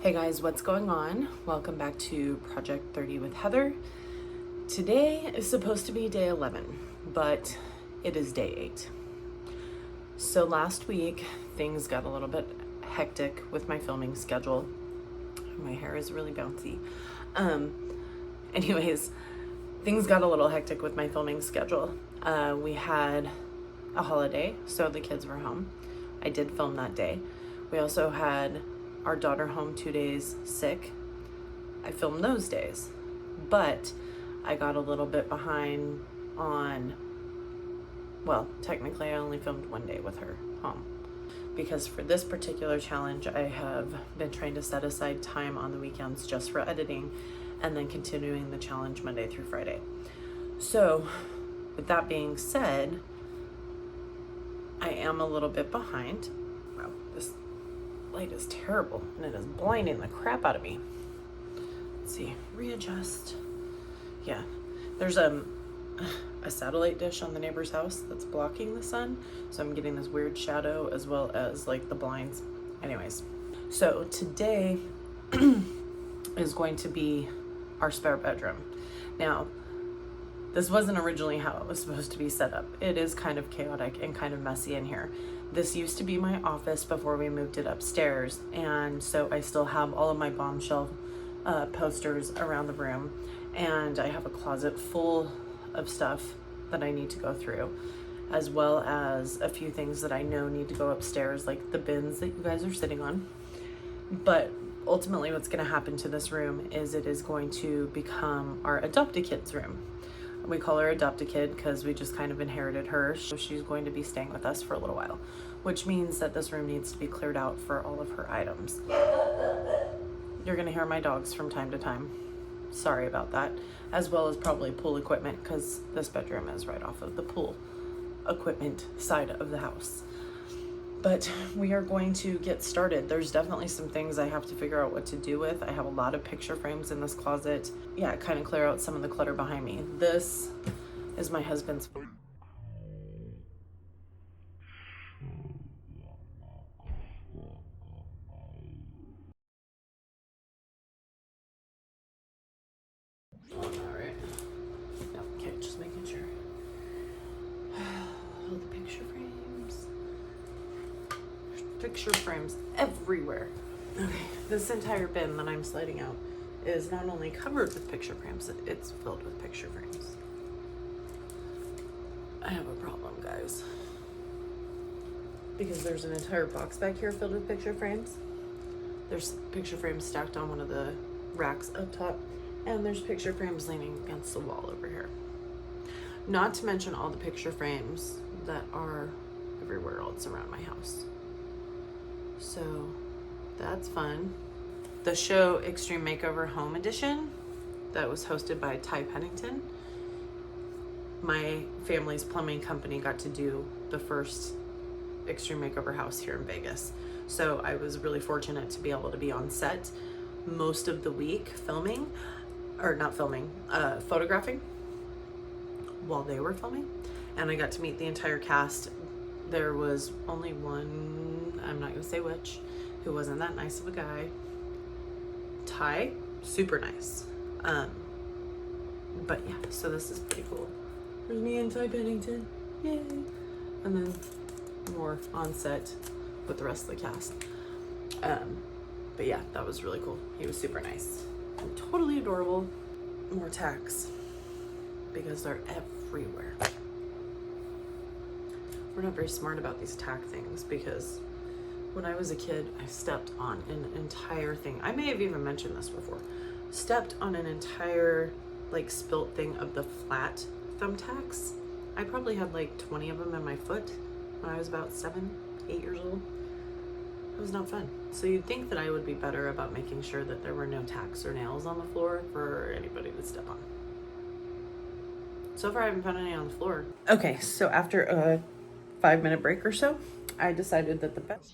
Hey guys, what's going on? Welcome back to Project 30 with Heather. Today is supposed to be day 11, but it is day 8. So last week, things got a little bit hectic with my filming schedule. My hair is really bouncy. Anyways, things got a little hectic with my filming schedule. We had a holiday, so the kids were home. I did film that day. We also had our daughter home 2 days sick. I filmed those days, but I got a little bit behind on, well, technically I only filmed 1 day with her home because for this particular challenge, I have been trying to set aside time on the weekends just for editing and then continuing the challenge Monday through Friday. So with that being said, I am a little bit behind. Wow, this light is terrible and it is blinding the crap out of me. Let's see, readjust. Yeah, there's a satellite dish on the neighbor's house that's blocking the sun, so I'm getting this weird shadow as well as like the blinds. Anyways, so today is going to be our spare bedroom. Now, this wasn't originally how it was supposed to be set up. It is kind of chaotic and kind of messy in here. This used to be my office before we moved it upstairs, and so I still have all of my Bombshell posters around the room, and I have a closet full of stuff that I need to go through, as well as a few things that I know need to go upstairs, like the bins that you guys are sitting on. But ultimately what's going to happen to this room is it is going to become our adopt-a-kid's room. We call her Adopt-a-Kid because we just kind of inherited her. So she's going to be staying with us for a little while, which means that this room needs to be cleared out for all of her items. You're going to hear my dogs from time to time. Sorry about that. As well as probably pool equipment because this bedroom is right off of the pool equipment side of the house. But we are going to get started. There's definitely some things I have to figure out what to do with. I have a lot of picture frames in this closet. Yeah, kind of clear out some of the clutter behind me. This is my husband's. All right. Okay, just making sure. All the picture frames. There's picture frames everywhere. Okay, this entire bin that I'm sliding out is not only covered with picture frames, it's filled with picture frames. I have a problem, guys, because there's an entire box back here filled with picture frames. There's picture frames stacked on one of the racks up top, and there's picture frames leaning against the wall over here. Not to mention all the picture frames that are everywhere else around my house. So that's fun. The show Extreme Makeover Home Edition that was hosted by Ty Pennington, my family's plumbing company got to do the first Extreme Makeover house here in Vegas. So I was really fortunate to be able to be on set most of the week filming, or not filming, photographing while they were filming. And I got to meet the entire cast. There was only one, I'm not gonna say which, who wasn't that nice of a guy. Ty, super nice. But yeah, so this is pretty cool. There's me and Ty Pennington, yay. And then more on set with the rest of the cast. But yeah, that was really cool. He was super nice and totally adorable. More tacks because they're everywhere. We're not very smart about these tack things because when I was a kid, I stepped on an entire thing. I may have even mentioned this before. Stepped on an entire like spilt thing of the flat thumbtacks. I probably had like 20 of them in my foot when I was about 7, 8 years old. It was not fun. So you'd think that I would be better about making sure that there were no tacks or nails on the floor for anybody to step on. So far I haven't found any on the floor. Okay, so after a 5-minute break or so, I decided that the best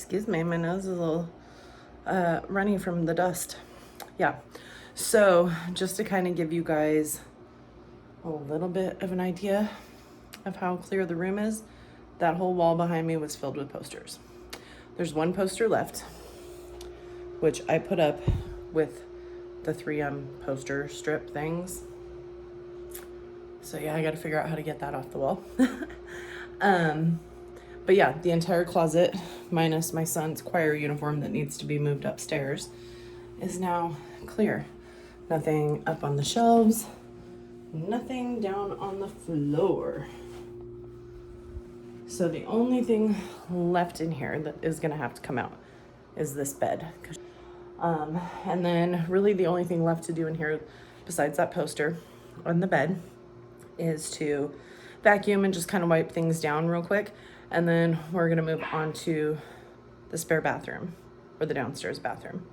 Excuse me, my nose is a little runny from the dust. Yeah, so just to kind of give you guys a little bit of an idea of how clear the room is, that whole wall behind me was filled with posters. There's one poster left, which I put up with the 3M poster strip things. So yeah, I got to figure out how to get that off the wall. But yeah, the entire closet, minus my son's choir uniform that needs to be moved upstairs, is now clear. Nothing up on the shelves, nothing down on the floor. So the only thing left in here that is gonna have to come out is this bed. And then really the only thing left to do in here besides that poster on the bed is to vacuum and just kind of wipe things down real quick. And then we're gonna move on to the spare bathroom or the downstairs bathroom.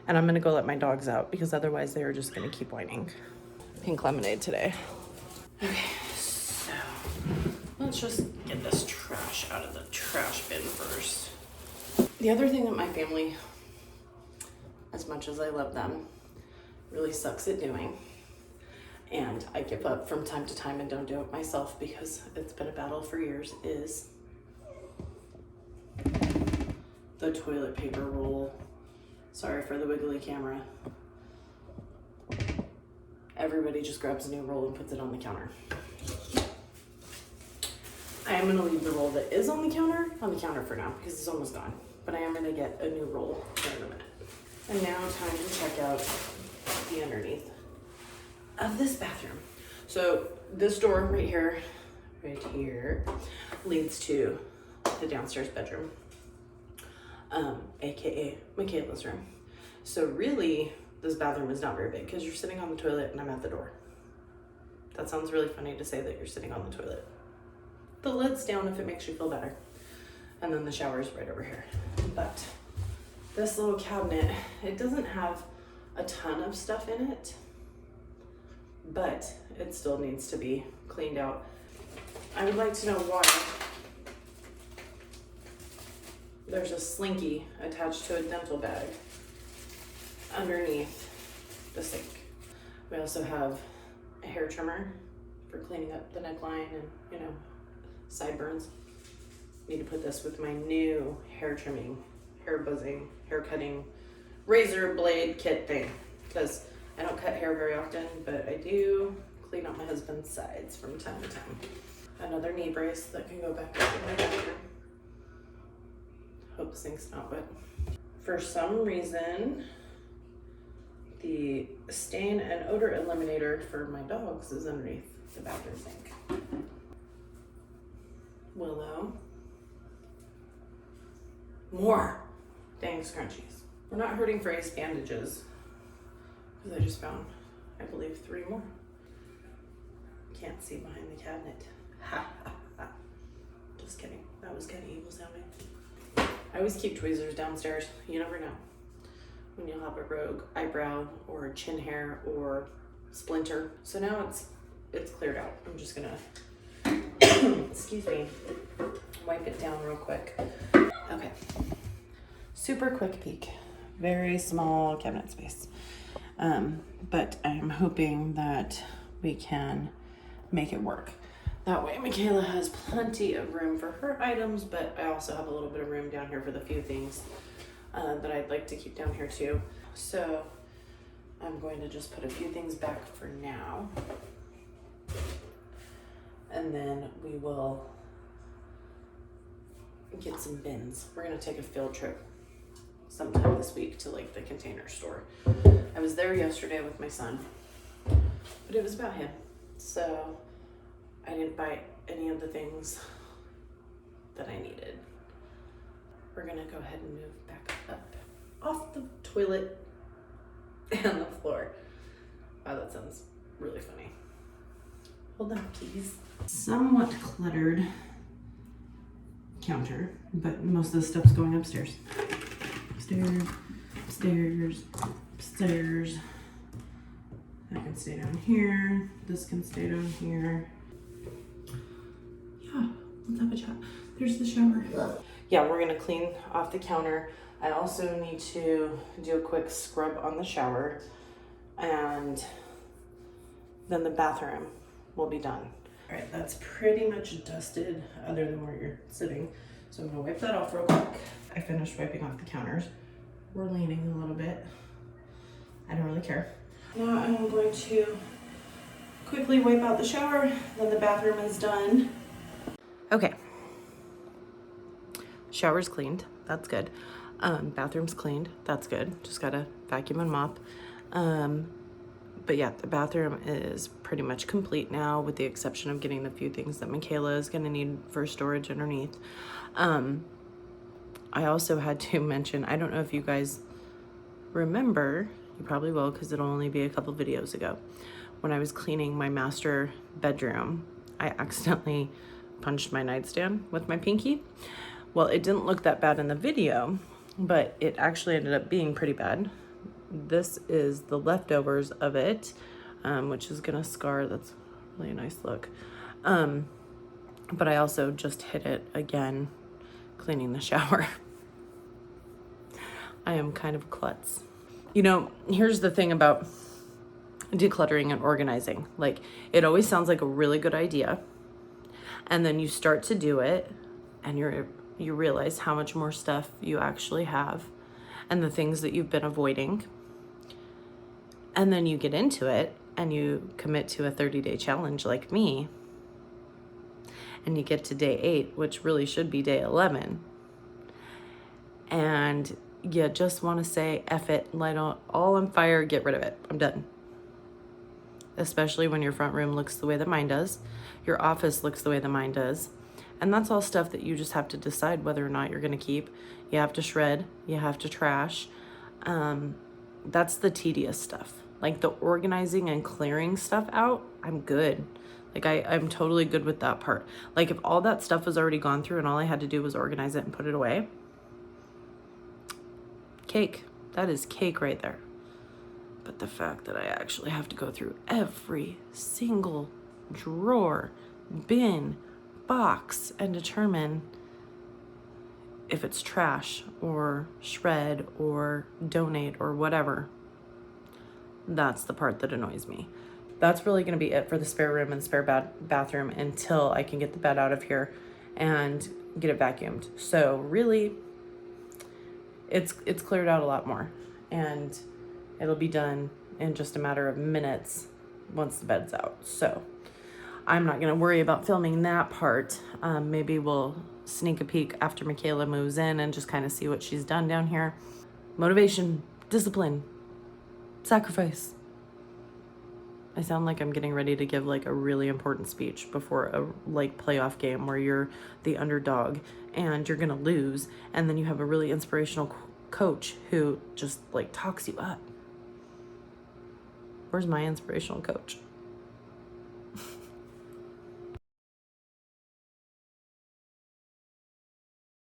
And I'm gonna go let my dogs out because otherwise they are just gonna keep whining. Pink lemonade today. Okay, so let's just get this trash out of the trash bin first. The other thing that my family, as much as I love them, really sucks at doing, and I give up from time to time and don't do it myself because it's been a battle for years, is the toilet paper roll. Sorry for the wiggly camera. Everybody just grabs a new roll and puts it on the counter. I am gonna leave the roll that is on the counter for now because it's almost gone. But I am gonna get a new roll here in a minute. And now time to check out the underneath of this bathroom. So this door right here, leads to the downstairs bedroom, AKA Michaela's room. So really, this bathroom is not very big because you're sitting on the toilet and I'm at the door. That sounds really funny to say that you're sitting on the toilet. The lid's down if it makes you feel better. And then the shower's right over here. But this little cabinet, it doesn't have a ton of stuff in it, but it still needs to be cleaned out. I would like to know why there's a slinky attached to a dental bag underneath the sink. We also have a hair trimmer for cleaning up the neckline and, sideburns. Need to put this with my new hair trimming, hair buzzing, hair cutting, razor blade kit thing. Because I don't cut hair very often, but I do clean up my husband's sides from time to time. Another knee brace that can go back up in my bathroom. Hope the sink's not wet. For some reason, the stain and odor eliminator for my dogs is underneath the bathroom sink. Willow. More dang scrunchies. We're not hurting for ace bandages because I just found, I believe, 3 more. Can't see behind the cabinet. Ha ha ha. Just kidding. That was kind of evil sounding. I always keep tweezers downstairs. You never know when you'll have a rogue eyebrow or chin hair or splinter. So now it's cleared out. I'm just gonna excuse me, wipe it down real quick. Okay, super quick peek. Very small cabinet space, but I'm hoping that we can make it work. That way Michaela has plenty of room for her items, but I also have a little bit of room down here for the few things that I'd like to keep down here too. So I'm going to just put a few things back for now. And then we will get some bins. We're gonna take a field trip sometime this week to like the Container Store. I was there yesterday with my son, but it was about him. So I didn't buy any of the things that I needed. We're gonna go ahead and move back up off the toilet and the floor. Wow, that sounds really funny. Hold on, please. Somewhat cluttered counter, but most of the stuff's going upstairs. Upstairs, upstairs, upstairs. That can stay down here. This can stay down here. Yeah, let's have a chat. There's the shower. yeah, we're gonna clean off the counter. I also need to do a quick scrub on the shower, and then the bathroom will be done. All right, that's pretty much dusted other than where you're sitting. So I'm gonna wipe that off real quick. I finished wiping off the counters. We're leaning a little bit. I don't really care. Now I'm going to quickly wipe out the shower, then the bathroom is done. Okay. Shower's cleaned, that's good. Bathroom's cleaned, that's good. Just gotta vacuum and mop. But yeah, the bathroom is pretty much complete now, with the exception of getting the few things that Michaela is gonna need for storage underneath. I also had to mention, I don't know if you guys remember, you probably will because it'll only be a couple videos ago. When I was cleaning my master bedroom, I accidentally punched my nightstand with my pinky. Well, it didn't look that bad in the video, but it actually ended up being pretty bad. This is the leftovers of it, which is gonna scar. That's really a nice look. But I also just hit it again cleaning the shower. I am kind of a klutz. You know, here's the thing about decluttering and organizing. Like, it always sounds like a really good idea, and then you start to do it and you realize how much more stuff you actually have and the things that you've been avoiding. And then you get into it and you commit to a 30-day challenge like me, and you get to day 8, which really should be day 11, and you just want to say, F it, light all on fire, get rid of it, I'm done. Especially when your front room looks the way that mine does, your office looks the way that mine does, and that's all stuff that you just have to decide whether or not you're going to keep. You have to shred, you have to trash. That's the tedious stuff. Like the organizing and clearing stuff out, I'm good. Like I'm totally good with that part. Like if all that stuff was already gone through and all I had to do was organize it and put it away, cake. That is cake right there. But the fact that I actually have to go through every single drawer, bin, box, and determine if it's trash or shred or donate or whatever, that's the part that annoys me. That's really going to be it for the spare room and spare bathroom until I can get the bed out of here and get it vacuumed. So really, it's cleared out a lot more, and it'll be done in just a matter of minutes once the bed's out. So I'm not going to worry about filming that part. Maybe we'll sneak a peek after Michaela moves in and just kind of see what she's done down here. Motivation, discipline, sacrifice. I sound like I'm getting ready to give like a really important speech before a like playoff game where you're the underdog and you're gonna lose, and then you have a really inspirational coach who just like talks you up. Where's my inspirational coach?